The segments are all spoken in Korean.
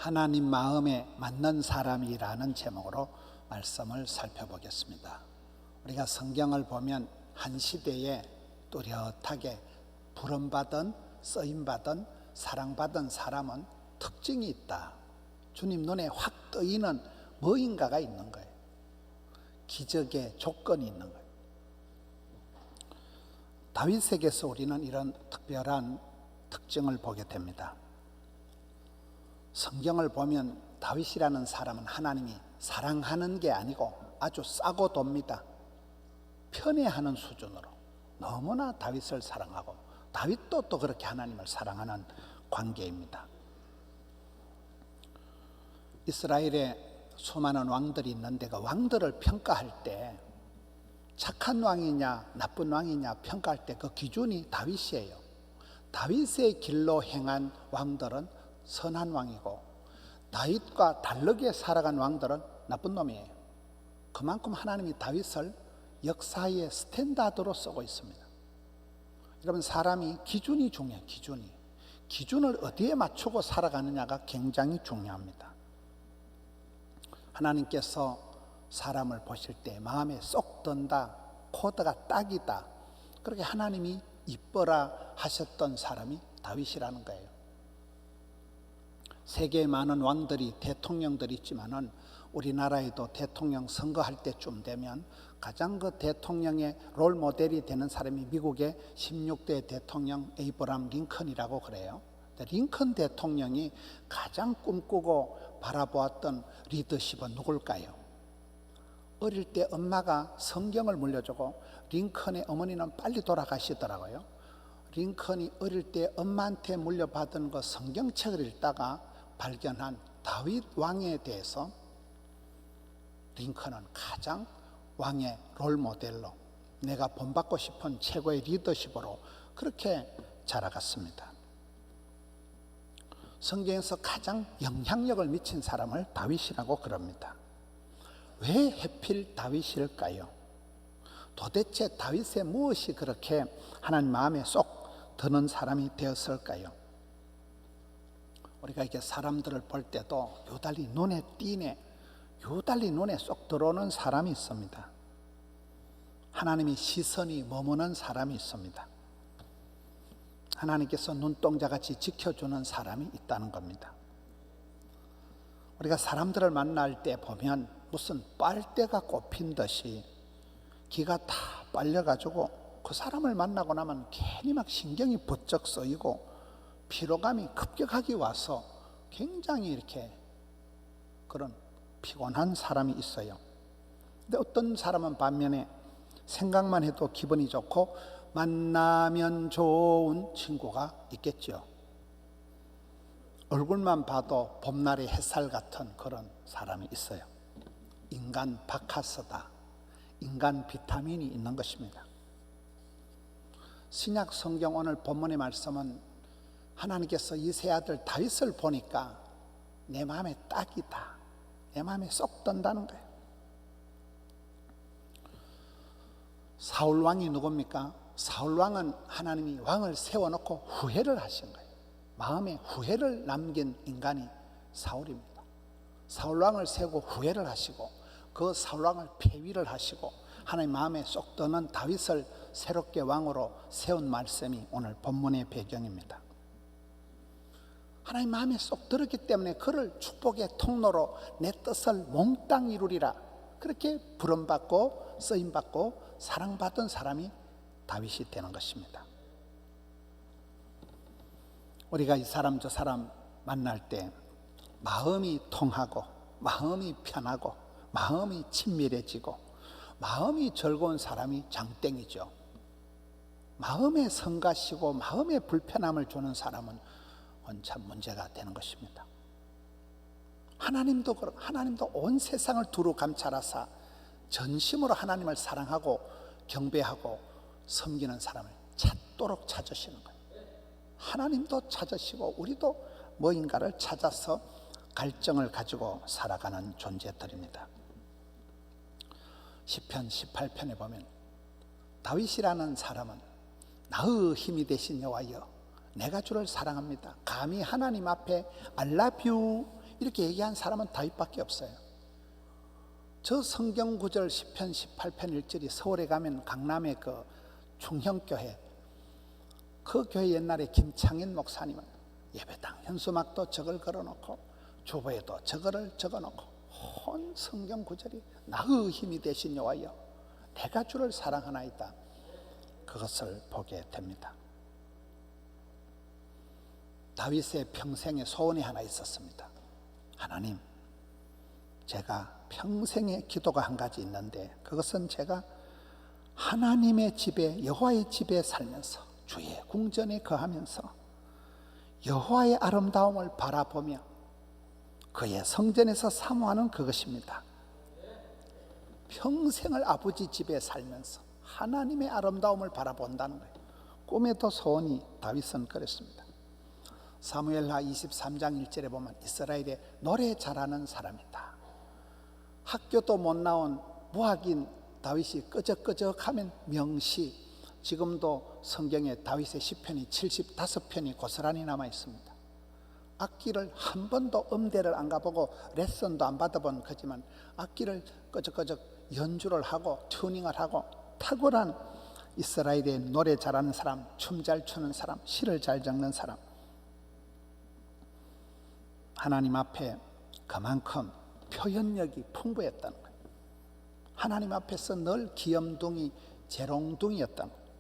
하나님 마음에 맞는 사람이라는 제목으로 말씀을 살펴보겠습니다. 우리가 성경을 보면 한 시대에 뚜렷하게 부름받은, 쓰임받은, 사랑받은 사람은 특징이 있다. 주님 눈에 확 뜨이는 뭐인가가 있는 거예요. 기적의 조건이 있는 거예요. 다윗에게서 우리는 이런 특별한 특징을 보게 됩니다. 성경을 보면 다윗이라는 사람은 하나님이 사랑하는 게 아니고 아주 싸고 돕니다. 편애하는 수준으로 너무나 다윗을 사랑하고 다윗도 또 그렇게 하나님을 사랑하는 관계입니다. 이스라엘에 수많은 왕들이 있는데 그 왕들을 평가할 때 착한 왕이냐 나쁜 왕이냐 평가할 때 그 기준이 다윗이에요. 다윗의 길로 행한 왕들은 선한 왕이고 다윗과 다르게 살아간 왕들은 나쁜 놈이에요. 그만큼 하나님이 다윗을 역사의 스탠다드로 쓰고 있습니다. 여러분, 사람이 기준이 중요해요. 기준을 어디에 맞추고 살아가느냐가 굉장히 중요합니다. 하나님께서 사람을 보실 때 마음에 쏙 든다, 코드가 딱이다, 그렇게 하나님이 이뻐라 하셨던 사람이 다윗이라는 거예요. 세계에 많은 왕들이, 대통령들이 있지만은 우리나라에도 대통령 선거할 때쯤 되면 가장 그 대통령의 롤 모델이 되는 사람이 미국의 16대 대통령 에이브람 링컨이라고 그래요. 링컨 대통령이 가장 꿈꾸고 바라보았던 리더십은 누굴까요? 어릴 때 엄마가 성경을 물려주고 링컨의 어머니는 빨리 돌아가시더라고요. 링컨이 어릴 때 엄마한테 물려받은 그 성경책을 읽다가 발견한 다윗 왕에 대해서 링컨은 가장 왕의 롤 모델로, 내가 본받고 싶은 최고의 리더십으로 그렇게 자라갔습니다. 성경에서 가장 영향력을 미친 사람을 다윗이라고 그럽니다. 왜 하필 다윗일까요? 도대체 다윗의 무엇이 그렇게 하나님 마음에 쏙 드는 사람이 되었을까요? 우리가 이렇게 사람들을 볼 때도 유달리 눈에 띄네, 유달리 눈에 쏙 들어오는 사람이 있습니다. 하나님의 시선이 머무는 사람이 있습니다. 하나님께서 눈동자같이 지켜주는 사람이 있다는 겁니다. 우리가 사람들을 만날 때 보면 무슨 빨대가 꼽힌 듯이 기가 다 빨려가지고 그 사람을 만나고 나면 괜히 막 신경이 번쩍 쓰이고 피로감이 급격하게 와서 굉장히 이렇게 그런 피곤한 사람이 있어요. 근데 어떤 사람은 반면에 생각만 해도 기분이 좋고 만나면 좋은 친구가 있겠죠. 얼굴만 봐도 봄날의 햇살 같은 그런 사람이 있어요. 인간 바카스다, 인간 비타민이 있는 것입니다. 신약 성경 오늘 본문의 말씀은 하나님께서 이 세 아들 다윗을 보니까 내 마음에 딱이다, 내 마음에 쏙 든다는 거예요. 사울 왕이 누굽니까? 사울 왕은 하나님이 왕을 세워놓고 후회를 하신 거예요. 마음에 후회를 남긴 인간이 사울입니다. 사울 왕을 세우고 후회를 하시고 그 사울 왕을 폐위를 하시고 하나님 마음에 쏙 드는 다윗을 새롭게 왕으로 세운 말씀이 오늘 본문의 배경입니다. 하나님 마음에 쏙 들었기 때문에 그를 축복의 통로로 내 뜻을 몽땅 이루리라, 그렇게 부름받고 쓰임받고 사랑받은 사람이 다윗이 되는 것입니다. 우리가 이 사람 저 사람 만날 때 마음이 통하고 마음이 편하고 마음이 친밀해지고 마음이 즐거운 사람이 장땡이죠. 마음에 성가시고 마음에 불편함을 주는 사람은 참 문제가 되는 것입니다. 하나님도 온 세상을 두루 감찰하사 전심으로 하나님을 사랑하고 경배하고 섬기는 사람을 찾도록 찾으시는 거예요. 하나님도 찾으시고 우리도 뭐인가를 찾아서 갈증을 가지고 살아가는 존재들입니다. 시편 18편에 보면 다윗이라는 사람은 나의 힘이 되신 여호와여, 내가 주를 사랑합니다. 감히 하나님 앞에 I love you, 이렇게 얘기한 사람은 다윗밖에 없어요. 저 성경 구절 10편 18편 1절이 서울에 가면 강남의 그 중형교회, 그 교회 옛날에 김창인 목사님은 예배당 현수막도 저걸 걸어놓고 주보에도 저거를 적어놓고 온 성경 구절이 나의 힘이 되신 여호와여 내가 주를 사랑하나이다, 그것을 보게 됩니다. 다윗의 평생에 소원이 하나 있었습니다. 하나님, 제가 평생의 기도가 한 가지 있는데 그것은 제가 하나님의 집에, 여호와의 집에 살면서 주의 궁전에 거하면서 여호와의 아름다움을 바라보며 그의 성전에서 사모하는 그것입니다. 평생을 아버지 집에 살면서 하나님의 아름다움을 바라본다는 거예요. 꿈에도 소원이 다윗은 그랬습니다. 사무엘하 23장 1절에 보면 이스라엘의 노래 잘하는 사람이다. 학교도 못 나온 무학인 다윗이 끄적끄적하면 명시, 지금도 성경에 다윗의 시편이 75편이 고스란히 남아 있습니다. 악기를 한 번도 음대를 안 가보고 레슨도 안 받아본 거지만 악기를 끄적끄적 연주를 하고 튜닝을 하고 탁월한 이스라엘의 노래 잘하는 사람, 춤 잘 추는 사람, 시를 잘 적는 사람, 하나님 앞에 그만큼 표현력이 풍부했다는 거예요. 하나님 앞에서 늘 귀염둥이, 재롱둥이였다는 거예요.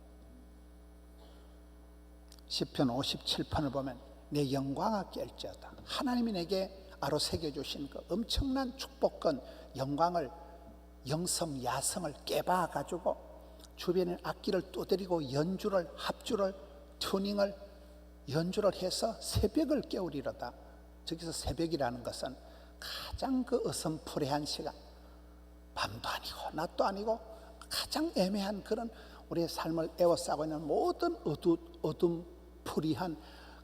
시편 57편을 보면 내 영광아 깰지어다. 하나님이 내게 아로새겨주신 그 엄청난 축복권, 영광을, 영성, 야성을 깨봐가지고 주변에 악기를 두드리고 연주를, 합주를, 튜닝을, 연주를 해서 새벽을 깨우리로다. 저기서 새벽이라는 것은 가장 그 어슴푸레한 시간, 밤도 아니고 낮도 아니고 가장 애매한 그런 우리의 삶을 에워싸고 있는 모든 어둠푸리한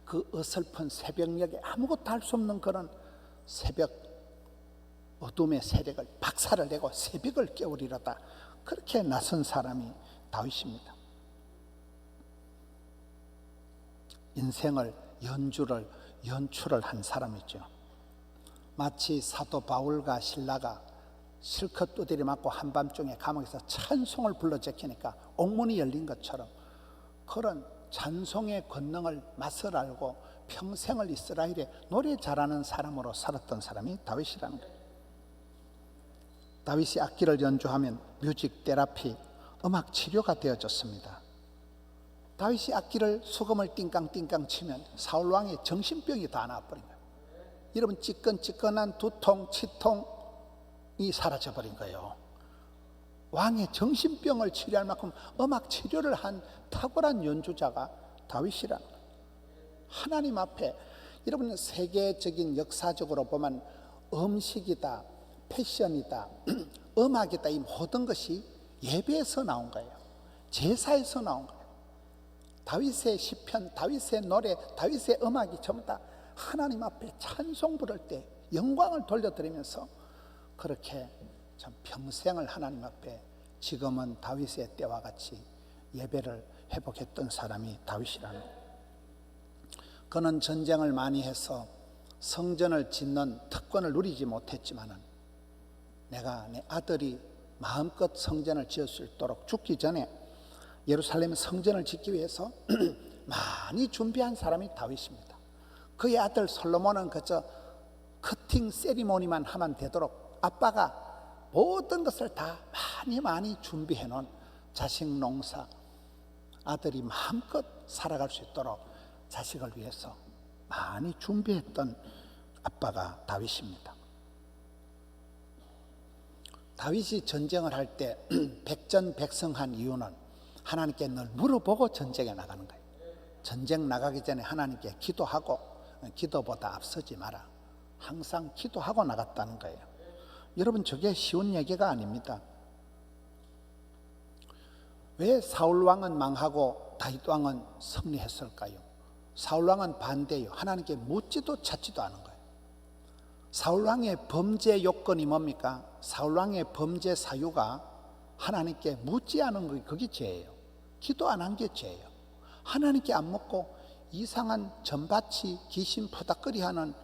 그 어설픈 새벽녘에 아무것도 할 수 없는 그런 새벽, 어둠의 세력을 박살을 내고 새벽을 깨우리로다. 그렇게 나선 사람이 다윗입니다. 인생을 연출을 한 사람이죠. 마치 사도 바울과 실라가 실컷 두드려 맞고 한밤중에 감옥에서 찬송을 불러 제키니까 옥문이 열린 것처럼 그런 찬송의 권능을 맛을 알고 평생을 이스라엘에 노래 잘하는 사람으로 살았던 사람이 다윗이라는 거예요. 다윗이 악기를 연주하면 뮤직 테라피, 음악 치료가 되어졌습니다. 다윗이 악기를 수금을 띵깡띵깡 치면 사울 왕의 정신병이 다 나와버린 거예요. 여러분, 찌끈찌끈한 두통, 치통이 사라져버린 거예요. 왕의 정신병을 치료할 만큼 음악 치료를 한 탁월한 연주자가 다윗이라는 거예요. 하나님 앞에, 여러분, 세계적인 역사적으로 보면 음식이다, 패션이다, 음악이다, 이 모든 것이 예배에서 나온 거예요. 제사에서 나온 거예요. 다윗의 시편, 다윗의 노래, 다윗의 음악이 전부 다 하나님 앞에 찬송 부를 때 영광을 돌려드리면서 그렇게 참 평생을 하나님 앞에 지금은 다윗의 때와 같이 예배를 회복했던 사람이 다윗이라는 거예요. 그는 전쟁을 많이 해서 성전을 짓는 특권을 누리지 못했지만은 내가 내 아들이 마음껏 성전을 지을 수 있도록 죽기 전에 예루살렘 성전을 짓기 위해서 많이 준비한 사람이 다윗입니다. 그의 아들 솔로몬은 그저 커팅 세리머니만 하면 되도록 아빠가 모든 것을 다 많이 준비해 놓은 자식 농사, 아들이 마음껏 살아갈 수 있도록 자식을 위해서 많이 준비했던 아빠가 다윗입니다. 다윗이 전쟁을 할 때 백전백승한 이유는 하나님께 늘 물어보고 전쟁에 나가는 거예요. 전쟁 나가기 전에 하나님께 기도하고, 기도보다 앞서지 마라, 항상 기도하고 나갔다는 거예요. 여러분, 저게 쉬운 얘기가 아닙니다. 왜 사울 왕은 망하고 다윗 왕은 승리했을까요? 사울 왕은 반대요. 하나님께 묻지도 찾지도 않은 거예요. 사울 왕의 범죄 요건이 뭡니까? 사울 왕의 범죄 사유가 하나님께 묻지 않은 거, 그게 죄예요. 기도 안 한 게 죄예요. 하나님께 안 묻고 이상한 전밭이 귀신 푸닥거리하는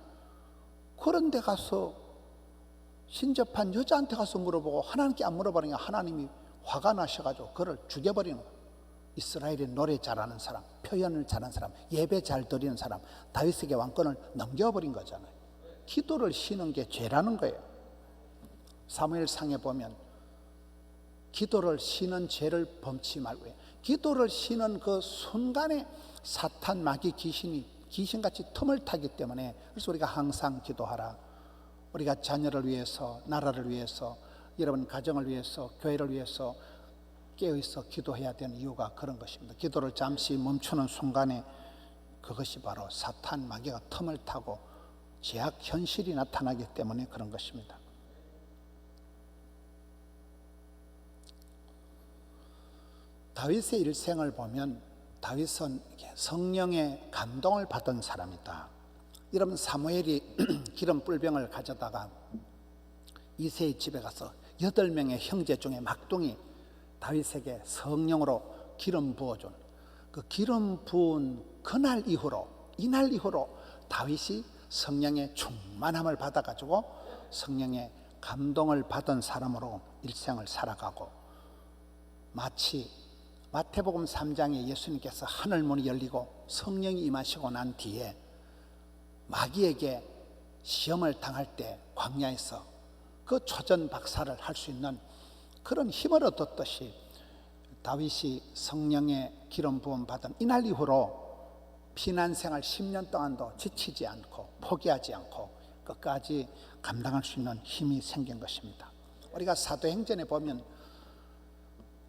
그런 데 가서 신접한 여자한테 가서 물어보고 하나님께 안 물어보니까 하나님이 화가 나셔가지고 그를 죽여버리는 거예요. 이스라엘의 노래 잘하는 사람, 표현을 잘하는 사람, 예배 잘 드리는 사람, 다윗에게 왕권을 넘겨버린 거잖아요. 기도를 쉬는 게 죄라는 거예요. 사무엘상에 보면 기도를 쉬는 죄를 범치 말고요. 기도를 쉬는 그 순간에 사탄 마귀 귀신이 귀신같이 틈을 타기 때문에, 그래서 우리가 항상 기도하라. 우리가 자녀를 위해서, 나라를 위해서, 여러분 가정을 위해서, 교회를 위해서 깨어있어 기도해야 되는 이유가 그런 것입니다. 기도를 잠시 멈추는 순간에 그것이 바로 사탄 마귀가 틈을 타고 죄악 현실이 나타나기 때문에 그런 것입니다. 다윗의 일생을 보면 다윗은 성령의 감동을 받은 사람이다. 여러분, 사무엘이 기름 뿔병을 가져다가 이새의 집에 가서 8명의 형제 중에 막둥이 다윗에게 성령으로 기름 부어준 그 기름 부은 그날 이후로, 이날 이후로 다윗이 성령의 충만함을 받아가지고 성령의 감동을 받은 사람으로 일생을 살아가고, 마치 마태복음 3장에 예수님께서 하늘문이 열리고 성령이 임하시고 난 뒤에 마귀에게 시험을 당할 때 광야에서 그 초전박사를 할 수 있는 그런 힘을 얻었듯이 다윗이 성령의 기름 부음 받은 이날 이후로 피난생활 10년 동안도 지치지 않고 포기하지 않고 끝까지 감당할 수 있는 힘이 생긴 것입니다. 우리가 사도행전에 보면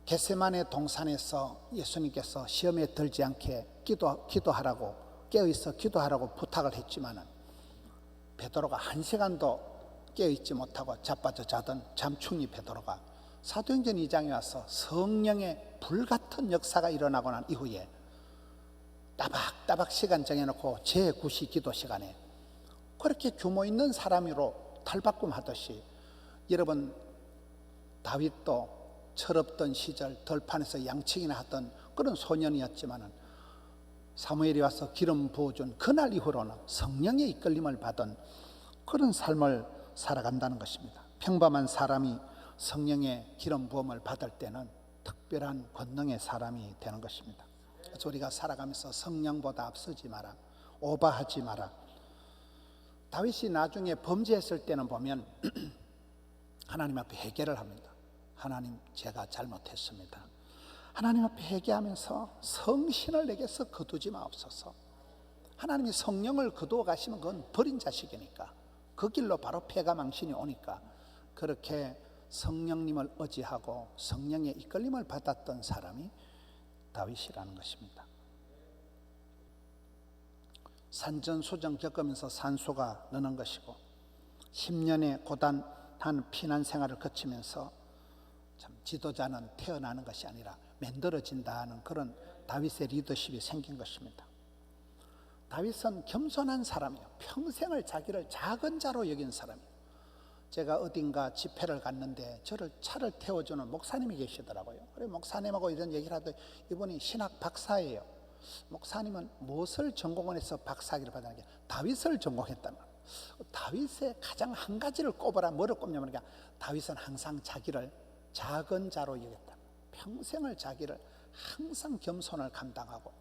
겟세마네 동산에서 예수님께서 시험에 들지 않게 기도하라고, 깨어있어 기도하라고 부탁을 했지만은 베드로가 1시간도 깨어있지 못하고 자빠져 자던 잠충이 베드로가 사도행전 2장에 와서 성령의 불같은 역사가 일어나고 난 이후에 따박따박 시간 정해놓고 제9시 기도 시간에 그렇게 규모 있는 사람으로 탈바꿈하듯이, 여러분 다윗도 철없던 시절 들판에서 양치기나 하던 그런 소년이었지만은 사무엘이 와서 기름 부어준 그날 이후로는 성령의 이끌림을 받은 그런 삶을 살아간다는 것입니다. 평범한 사람이 성령의 기름 부음을 받을 때는 특별한 권능의 사람이 되는 것입니다. 그래서 우리가 살아가면서 성령보다 앞서지 마라, 오버하지 마라. 다윗이 나중에 범죄했을 때는 보면 하나님 앞에 회개를 합니다. 하나님, 제가 잘못했습니다. 하나님 앞에 회개하면서 성신을 내게서 거두지 마옵소서. 하나님이 성령을 거두어 가시면 그건 버린 자식이니까 그 길로 바로 패가 망신이 오니까 그렇게 성령님을 의지하고 성령의 이끌림을 받았던 사람이 다윗이라는 것입니다. 산전수전 겪으면서 산소가 느는 것이고 10년의 고단한 피난 생활을 거치면서 참 지도자는 태어나는 것이 아니라 만들어진다는 그런 다윗의 리더십이 생긴 것입니다. 다윗은 겸손한 사람이에요. 평생을 자기를 작은 자로 여긴 사람이에요. 제가 어딘가 집회를 갔는데 저를 차를 태워주는 목사님이 계시더라고요. 그래 목사님하고 이런 얘기를 하더니 이분이 신학 박사예요. 목사님은 무엇을 전공해서 박사학위를 받았는 게 다윗을 전공했다는 거예요. 다윗의 가장 한 가지를 꼽아라. 뭐를 꼽냐면 다윗은 항상 자기를 작은 자로 여겼다. 평생을 자기를 항상 겸손을 감당하고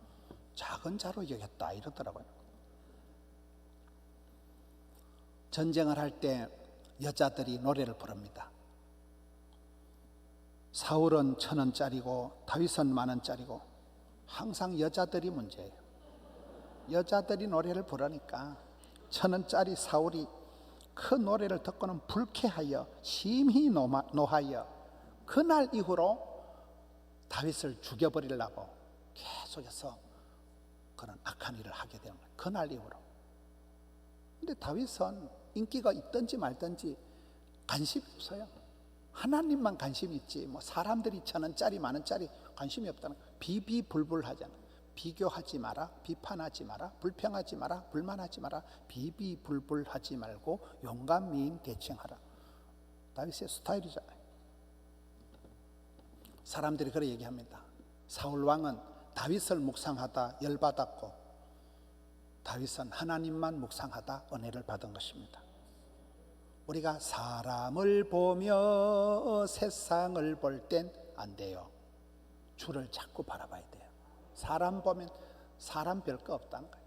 작은 자로 여겼다 이러더라고요. 전쟁을 할 때 여자들이 노래를 부릅니다. 사울은 1,000원짜리고 다윗은 10,000원짜리고 항상 여자들이 문제예요. 여자들이 노래를 부르니까 1,000원짜리 사울이 그 노래를 듣고는 불쾌하여 심히 노하여 그날 이후로 다윗을 죽여버리려고 계속해서 그런 악한 일을 하게 되는 거예요. 그날 이후로. 근데 다윗은 인기가 있든지 말든지 관심이 없어요. 하나님만 관심이 있지 뭐 사람들이 1,000원짜리 10,000원짜리 관심이 없다는 거예요. 비비불불하잖아요. 비교하지 마라, 비판하지 마라, 불평하지 마라, 불만하지 마라, 비비불불하지 말고 용감 미인 대칭하라. 다윗의 스타일이잖아요. 사람들이 그렇게 얘기합니다. 사울 왕은 다윗을 묵상하다 열받았고 다윗은 하나님만 묵상하다 은혜를 받은 것입니다. 우리가 사람을 보며 세상을 볼 땐 안 돼요. 주를 자꾸 바라봐야 돼요. 사람 보면 사람 별 거 없다는 거예요.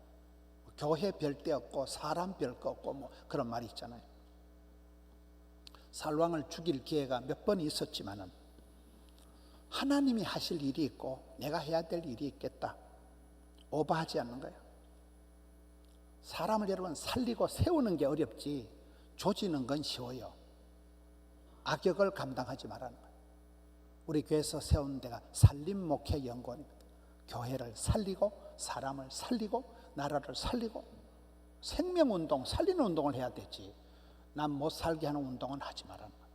교회 별 데 없고 사람 별 거 없고 뭐 그런 말이 있잖아요. 살왕을 죽일 기회가 몇 번 있었지만은 하나님이 하실 일이 있고 내가 해야 될 일이 있겠다. 오버하지 않는 거예요. 사람을 여러분 살리고 세우는 게 어렵지 조지는 건 쉬워요. 악역을 감당하지 말라는 거예요. 우리 교회에서 세운 데가 산림목회연구원입니다. 교회를 살리고 사람을 살리고 나라를 살리고 생명운동, 살리는 운동을 해야 되지 난 못 살게 하는 운동은 하지 말라는 거예요.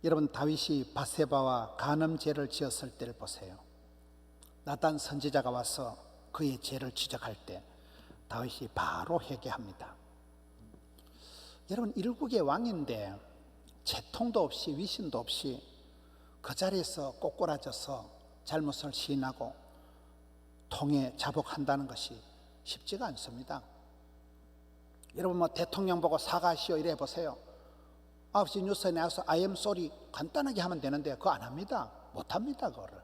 여러분 다윗이 밧세바와 간음죄를 지었을 때를 보세요. 나단 선지자가 와서 그의 죄를 지적할 때 다윗이 바로 회개합니다. 여러분 일국의 왕인데 채통도 없이 위신도 없이 그 자리에서 꼬꾸라져서 잘못을 시인하고 통에 자복한다는 것이 쉽지가 않습니다. 여러분 뭐 대통령 보고 사과하시오 이래 보세요. 9시 뉴스에 나와서 I am sorry 간단하게 하면 되는데 그거 안 합니다. 못합니다 그거를.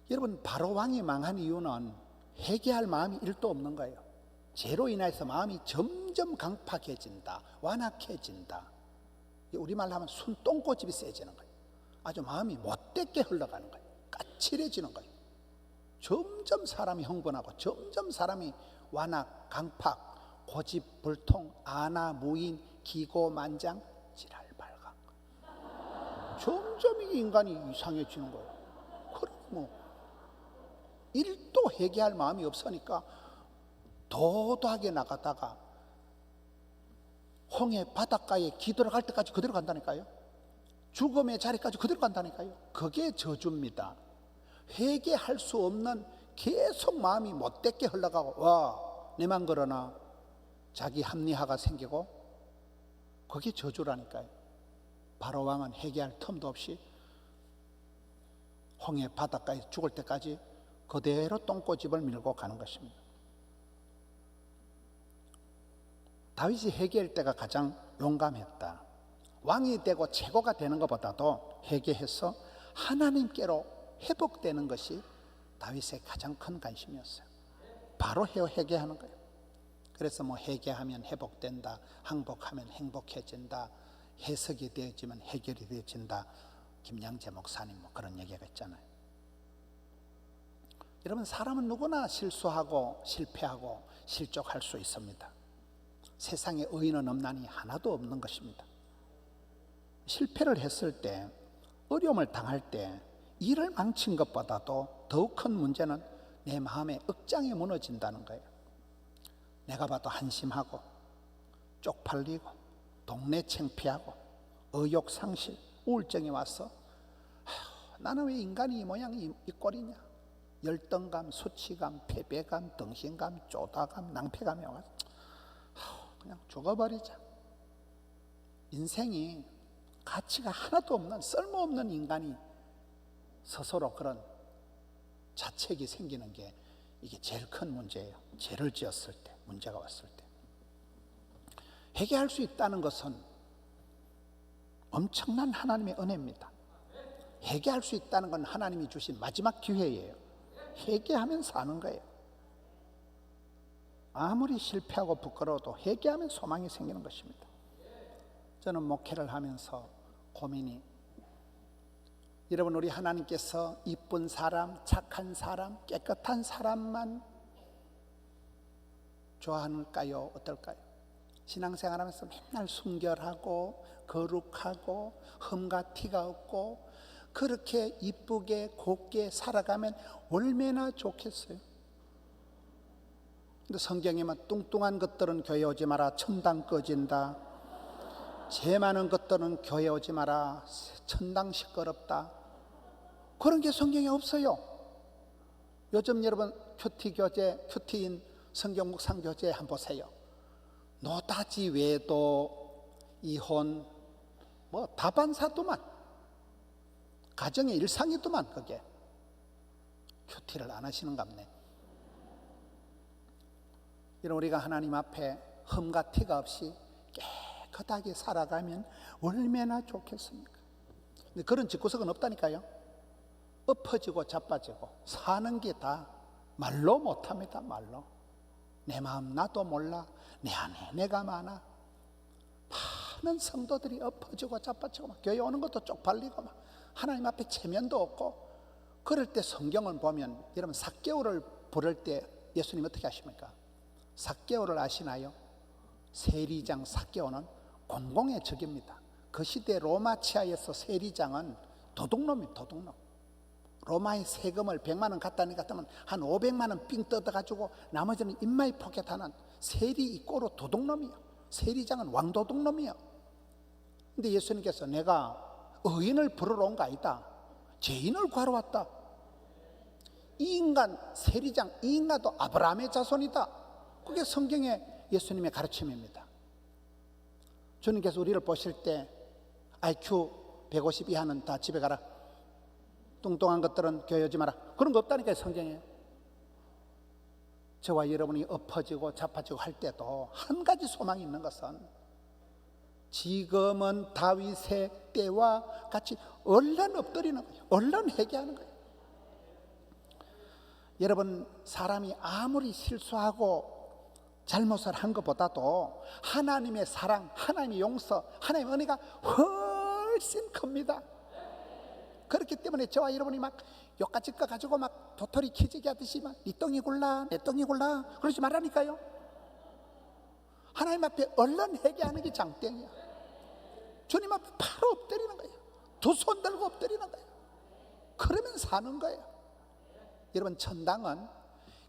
여러분 바로 왕이 망한 이유는 회개할 마음이 1도 없는 거예요. 죄로 인해서 마음이 점점 강팍해진다, 완악해진다. 우리말로 하면 순똥꼬집이 세지는 거예요. 아주 마음이 못되게 흘러가는 거예요. 까칠해지는 거예요. 점점 사람이 흥분하고 점점 사람이 완악, 강팍, 고집불통, 아나, 무인, 기고만장, 지랄발각. 점점 이 인간이 이상해지는 거예요. 그럼 뭐 1도 회개할 마음이 없으니까 도도하게 나가다가 홍해 바닷가에 기도를 갈 때까지 그대로 간다니까요. 죽음의 자리까지 그대로 간다니까요. 그게 저주입니다. 회개할 수 없는 계속 마음이 못되게 흘러가고 와 내만 그러나 자기 합리화가 생기고 그게 저주라니까요. 바로 왕은 회개할 틈도 없이 홍해 바닷가에 죽을 때까지 그대로 똥꼬집을 밀고 가는 것입니다. 다윗이 회개할 때가 가장 용감했다. 왕이 되고 최고가 되는 것보다도 회개해서 하나님께로 회복되는 것이 다윗의 가장 큰 관심이었어요. 바로 회개하는 거예요. 그래서 뭐 회개하면 회복된다, 항복하면 행복해진다, 해석이 되어지면 해결이 되어진다. 김양재 목사님 뭐 그런 얘기가 있잖아요. 여러분 사람은 누구나 실수하고 실패하고 실족할 수 있습니다. 세상에 의인은 없나니 하나도 없는 것입니다. 실패를 했을 때 어려움을 당할 때 일을 망친 것보다도 더욱 큰 문제는 내 마음의 억장이 무너진다는 거예요. 내가 봐도 한심하고 쪽팔리고 동네 창피하고 의욕상실 우울증이 와서 나는 왜 인간이 이 모양이 이 꼴이냐, 열등감, 수치감, 패배감, 덩신감, 쪼다감, 낭패감이 와서 그냥 죽어버리자. 인생이 가치가 하나도 없는 쓸모없는 인간이 스스로 그런 자책이 생기는 게 이게 제일 큰 문제예요. 죄를 지었을 때, 문제가 왔을 때. 회개할 수 있다는 것은 엄청난 하나님의 은혜입니다. 회개할 수 있다는 건 하나님이 주신 마지막 기회예요. 회개하면 사는 거예요. 아무리 실패하고 부끄러워도 회개하면 소망이 생기는 것입니다. 저는 목회를 하면서 고민이, 여러분 우리 하나님께서 이쁜 사람, 착한 사람, 깨끗한 사람만 좋아할까요? 어떨까요? 신앙생활하면서 맨날 순결하고 거룩하고 흠과 티가 없고 그렇게 이쁘게 곱게 살아가면 얼마나 좋겠어요. 근데 성경에만 뚱뚱한 것들은 교회 오지 마라, 천당 꺼진다. 죄 많은 것들은 교회 오지 마라, 천당 시끄럽다. 그런 게 성경에 없어요. 요즘 여러분 큐티 교재, 큐티인 성경 묵상 교재 한번 보세요. 노다지 외도, 이혼, 뭐 다반사도만, 가정의 일상이도만. 그게 큐티를 안 하시는갑네. 이런 우리가 하나님 앞에 흠과 티가 없이 깨끗하게 살아가면 얼마나 좋겠습니까? 근데 그런 집구석은 없다니까요. 엎어지고 자빠지고 사는 게 다 말로 못합니다. 말로. 내 마음 나도 몰라. 내 안에 내가 많아. 많은 성도들이 엎어지고 자빠지고 막 교회 오는 것도 쪽팔리고 막 하나님 앞에 체면도 없고, 그럴 때 성경을 보면, 여러분 삭개오를 부를 때 예수님 어떻게 하십니까? 삭개오를 아시나요? 세리장 삭개오는 공공의 적입니다. 그 시대 로마 치하에서 세리장은 도둑놈이 도둑놈. 로마의 세금을 100만 원 갖다니까 하면 한 500만 원 삥 뜯어가지고 나머지는 인마이 포켓하는 세리 이꼬로 도둑놈이요. 세리장은 왕도둑놈이요. 근데 예수님께서 내가 의인을 부르러 온 거 아니다, 죄인을 구하러 왔다. 이 인간 세리장, 이 인간도 아브라함의 자손이다. 그게 성경의 예수님의 가르침입니다. 주님께서 우리를 보실 때 IQ 150 이하는 다 집에 가라, 뚱뚱한 것들은 교회 오지 마라, 그런 거 없다니까요. 성경에. 저와 여러분이 엎어지고 자빠지고 할 때도 한 가지 소망이 있는 것은, 지금은 다윗의 때와 같이 얼른 엎드리는 거예요. 얼른 회개하는 거예요. 여러분, 사람이 아무리 실수하고 잘못을 한 것보다도 하나님의 사랑, 하나님의 용서, 하나님의 은혜가 훨씬 큽니다. 그렇기 때문에 저와 여러분이 막 욕같이 거 가지고 막 도토리 키재기 하듯이 막 네 똥이 굴라 내 똥이 굴라 그러지 말라니까요. 하나님 앞에 얼른 회개하는 게 장땡이야. 주님 앞에 바로 엎드리는 거예요. 두 손 들고 엎드리는 거예요. 그러면 사는 거예요. 여러분, 천당은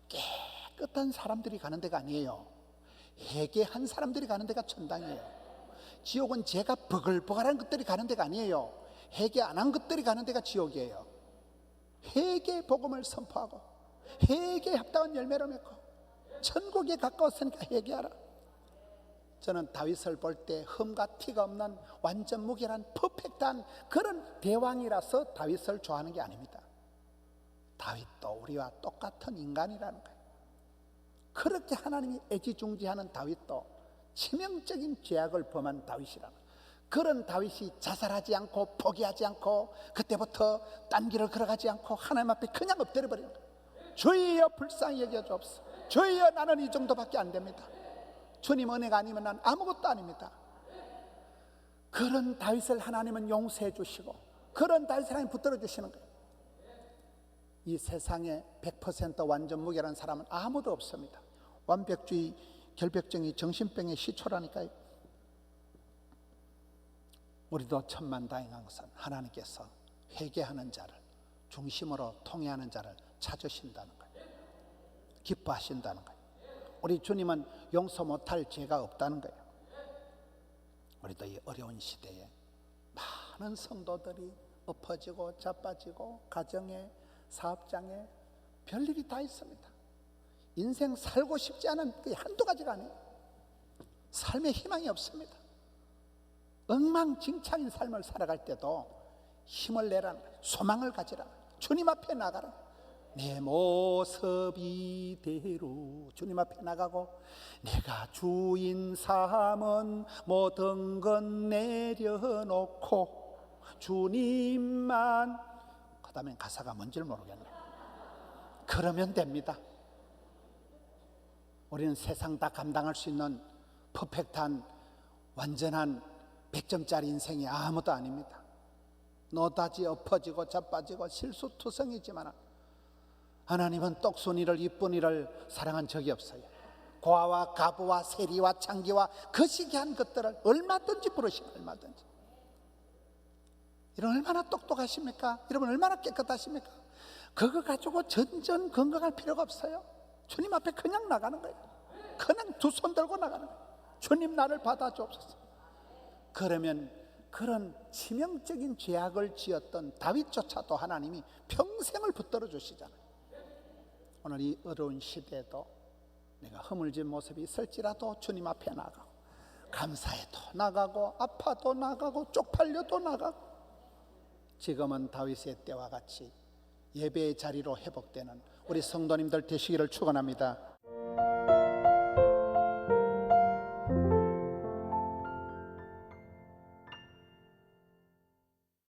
깨끗한 사람들이 가는 데가 아니에요. 회개한 사람들이 가는 데가 천당이에요. 지옥은 죄가 버글버글한 것들이 가는 데가 아니에요. 회개 안 한 것들이 가는 데가 지옥이에요. 회개 복음을 선포하고 회개에 합당한 열매를 맺고 천국에 가까웠으니까 회개하라. 저는 다윗을 볼 때 흠과 티가 없는 완전 무결한 퍼펙트한 그런 대왕이라서 다윗을 좋아하는 게 아닙니다. 다윗도 우리와 똑같은 인간이라는 거예요. 그렇게 하나님이 애지중지하는 다윗도 치명적인 죄악을 범한 다윗이라는 거예요. 그런 다윗이 자살하지 않고 포기하지 않고 그때부터 딴 길을 걸어가지 않고 하나님 앞에 그냥 엎드려 버리는 거예요. 주여 불쌍히 여겨주옵소서. 주여 나는 이 정도밖에 안 됩니다. 주님 은혜가 아니면 난 아무것도 아닙니다. 그런 다윗을 하나님은 용서해 주시고 그런 다윗을 하나님 붙들어 주시는 거예요. 이 세상에 100% 완전 무결한 사람은 아무도 없습니다. 완벽주의 결벽증이 정신병의 시초라니까요. 우리도 천만다행한 것은 하나님께서 회개하는 자를 중심으로 통회하는 자를 찾으신다는 거예요. 기뻐하신다는 거예요. 우리 주님은 용서 못할 죄가 없다는 거예요. 우리도 이 어려운 시대에 많은 성도들이 엎어지고 자빠지고 가정에 사업장에 별일이 다 있습니다. 인생 살고 싶지 않은 그 한두 가지가 아니에요. 삶에 희망이 없습니다. 엉망진창인 삶을 살아갈 때도 힘을 내라는 거예요. 소망을 가지라. 주님 앞에 나가라. 내 모습 이대로 주님 앞에 나가고 내가 주인 삼은 모든 건 내려놓고 주님만, 그 다음엔 가사가 뭔지를 모르겠네. 그러면 됩니다. 우리는 세상 다 감당할 수 있는 퍼펙트한 완전한 100점짜리 인생이 아무도 아닙니다. 노다지 엎어지고 자빠지고 실수투성이지만 하나님은 똑순이를 이쁜이를 사랑한 적이 없어요. 고아와 가부와 세리와 창기와 거시기한 것들을 얼마든지 부르시고 얼마든지. 여러분 얼마나 똑똑하십니까? 여러분 얼마나 깨끗하십니까? 그거 가지고 전전 건강할 필요가 없어요. 주님 앞에 그냥 나가는 거예요. 그냥 두 손 들고 나가는 거예요. 주님 나를 받아주옵소서. 그러면 그런 치명적인 죄악을 지었던 다윗조차도 하나님이 평생을 붙들어 주시잖아요. 오늘 이 어려운 시대에도 내가 허물진 모습이 있을지라도 주님 앞에 나가고 감사해도 나가고 아파도 나가고 쪽팔려도 나가고 지금은 다윗의 때와 같이 예배의 자리로 회복되는 우리 성도님들 되시기를 축원합니다.